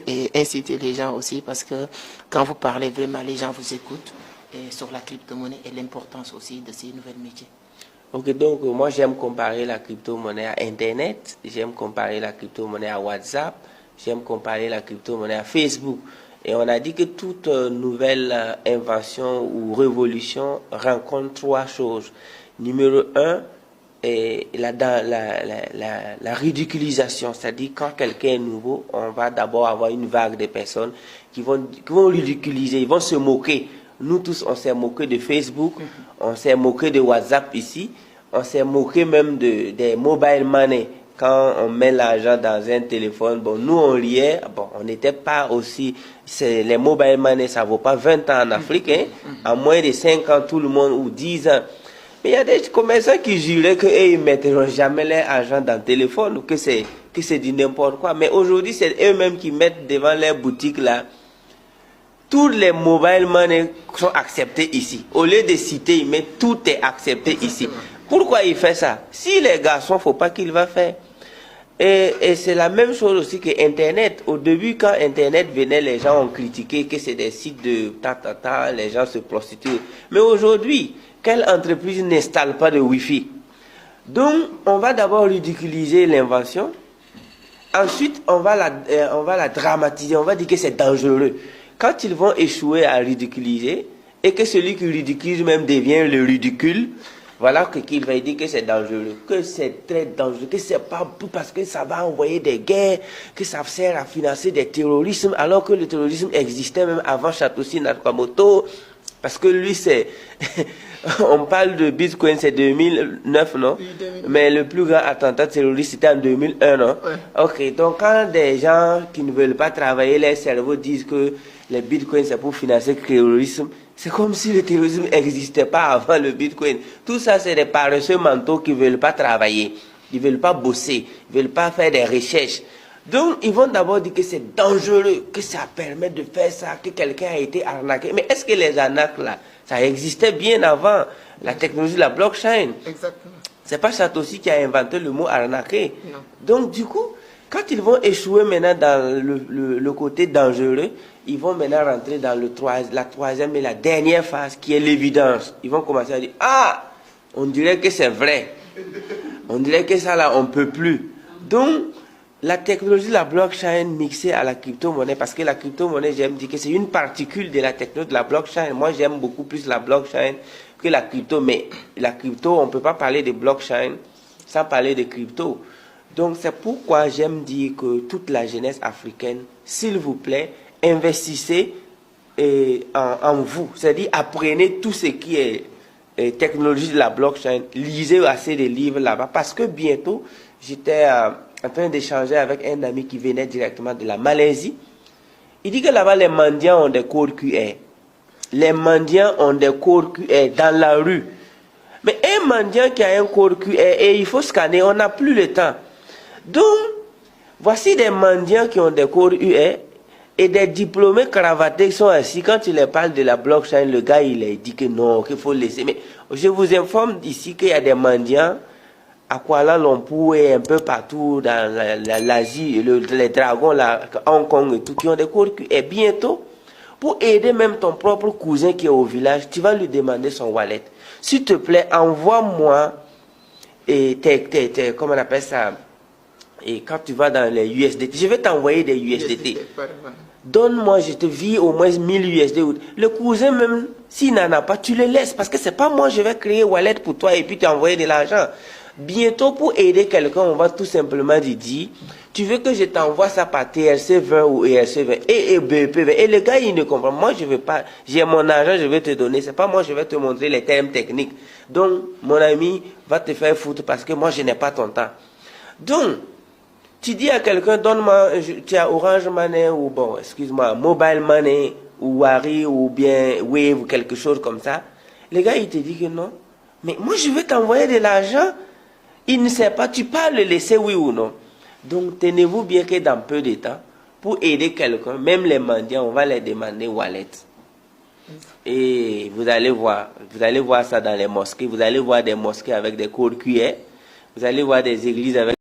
et inciter les gens aussi parce que quand vous parlez vraiment, les gens vous écoutent et sur la crypto-monnaie et l'importance aussi de ces nouvelles métiers. Ok, donc moi j'aime comparer la crypto-monnaie à Internet, j'aime comparer la crypto-monnaie à WhatsApp, j'aime comparer la crypto-monnaie à Facebook. Et on a dit que toute nouvelle invention ou révolution rencontre trois choses. Numéro un, et la ridiculisation, c'est-à-dire quand quelqu'un est nouveau, on va d'abord avoir une vague de personnes qui vont ridiculiser, ils vont se moquer. Nous tous, on s'est moqué de Facebook, on s'est moqué de WhatsApp ici, on s'est moqué même des mobile money. Quand on met l'argent dans un téléphone, bon, nous on riait, bon, on n'était pas aussi, les mobile money, ça vaut pas 20 ans en Afrique, hein, en moins de 5 ans, tout le monde, ou 10 ans. Mais il y a des commerçants qui juraient qu'ils ne mettront jamais leur argent dans le téléphone, ou que c'est du n'importe quoi. Mais aujourd'hui, c'est eux-mêmes qui mettent devant leur boutique là. Tous les mobile money sont acceptés ici. Au lieu de citer, ils mettent tout est accepté ici. Pourquoi il fait ça? Si les garçons, il ne faut pas qu'il va faire. Et c'est la même chose aussi que Internet. Au début, quand Internet venait, les gens ont critiqué que c'est des sites de les gens se prostituent. Mais aujourd'hui, quelle entreprise n'installe pas de Wi-Fi? Donc, on va d'abord ridiculiser l'invention. Ensuite, on va la dramatiser. On va dire que c'est dangereux. Quand ils vont échouer à ridiculiser, et que celui qui ridiculise même devient le ridicule, voilà qu'il va dire que c'est dangereux, que c'est très dangereux, que c'est pas parce que ça va envoyer des guerres, que ça sert à financer des terrorismes, alors que le terrorisme existait même avant Satoshi Nakamoto, parce que lui c'est... On parle de Bitcoin, c'est 2009, non? Oui, 2009. Mais le plus grand attentat terroriste, c'était en 2001, non? Ouais. Ok, donc quand des gens qui ne veulent pas travailler, les cerveaux disent que les Bitcoins, c'est pour financer le terrorisme, c'est comme si le terrorisme n'existait pas avant le Bitcoin. Tout ça, c'est des paresseux mentaux qui ne veulent pas travailler, ils ne veulent pas bosser, ils ne veulent pas faire des recherches. Donc, ils vont d'abord dire que c'est dangereux, que ça permet de faire ça, que quelqu'un a été arnaqué. Mais est-ce que les arnaques, là, ça existait bien avant la technologie de la blockchain? Exactement. C'est pas Satoshi qui a inventé le mot arnaquer. Non. Donc, du coup, quand ils vont échouer maintenant dans le côté dangereux, ils vont maintenant rentrer dans la troisième et la dernière phase qui est l'évidence. Ils vont commencer à dire, ah, on dirait que c'est vrai. On dirait que ça là, on ne peut plus. Donc, la technologie de la blockchain mixée à la crypto-monnaie, parce que la crypto-monnaie, j'aime dire que c'est une particule de la technologie de la blockchain. Moi, j'aime beaucoup plus la blockchain que la crypto, mais la crypto, on ne peut pas parler de blockchain sans parler de crypto. Donc, c'est pourquoi j'aime dire que toute la jeunesse africaine, s'il vous plaît, investissez en vous. C'est-à-dire, apprenez tout ce qui est technologie de la blockchain, lisez assez de livres là-bas, parce que bientôt, j'étais en train d'échanger avec un ami qui venait directement de la Malaisie. Il dit que là-bas, les mendiants ont des codes QR. Les mendiants ont des codes QR dans la rue. Mais un mendiant qui a un code QR et il faut scanner, on n'a plus le temps. Donc, voici des mendiants qui ont des codes QR et des diplômés cravatés qui sont assis. Quand tu leur parles de la blockchain, le gars, il a dit que non, qu'il faut laisser. Mais je vous informe ici qu'il y a des mendiants à Kuala Lumpur et un peu partout dans l'Asie, les dragons, là, Hong Kong et tout, qui ont des codes QR. Et bientôt, pour aider même ton propre cousin qui est au village, tu vas lui demander son wallet. S'il te plaît, envoie-moi comment on appelle ça, et quand tu vas dans les USDT, je vais t'envoyer des USDT. Donne-moi, je te vis au moins 1000 USD. Le cousin même, s'il n'en a pas, tu le laisses. Parce que c'est pas moi, je vais créer wallet pour toi et puis t'envoyer de l'argent. Bientôt, pour aider quelqu'un, on va tout simplement lui dire, tu veux que je t'envoie ça par TRC20 ou ERC20 et BEP20. Et le gars, il ne comprend. Moi, je veux pas, j'ai mon argent, je vais te donner. C'est pas moi, je vais te montrer les termes techniques. Donc, mon ami va te faire foutre parce que moi, je n'ai pas ton temps. Donc, tu dis à quelqu'un, donne-moi, tu as Orange Money ou bon, excuse-moi, Mobile Money ou Wari ou bien Wave ou quelque chose comme ça. Le gars, il te dit que non. Mais moi, je veux t'envoyer de l'argent. Il ne sait pas, tu peux le laisser oui ou non. Donc, tenez-vous bien que dans peu de temps, pour aider quelqu'un, même les mendiants, on va les demander wallet. Et vous allez voir ça dans les mosquées. Vous allez voir des mosquées avec des codes QR. Vous allez voir des églises avec